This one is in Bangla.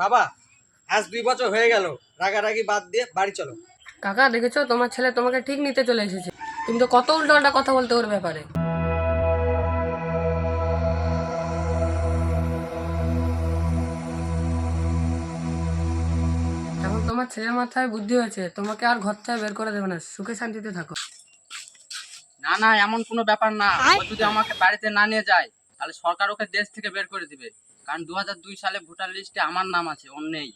বাবা, আজ 2 বছর হয়ে গেল, রাগারাগি বাদ দিয়ে বাড়ি চলো। কাকা দেখেছো, তোমার ছেলে তোমাকে ঠিক নিতে চলে এসেছে। তুমি তো কত উল্টোপাল্টা কথা বলতে ওর ব্যাপারে। এখন তোমার ছেলের মাথায় বুদ্ধি হয়েছে, তোমাকে আর ঘর থেকে বের করে দেবে না, সুখে শান্তিতে থাকো। না না, এমন কোনো ব্যাপার না। ও যদি আমাকে বাড়িতে না নিয়ে যায় তাহলে সরকার ওকে দেশ থেকে বের করে দিবে। কারণ 2002 সালে ভোটার লিস্টে আমার নাম আছে, ওর নেই।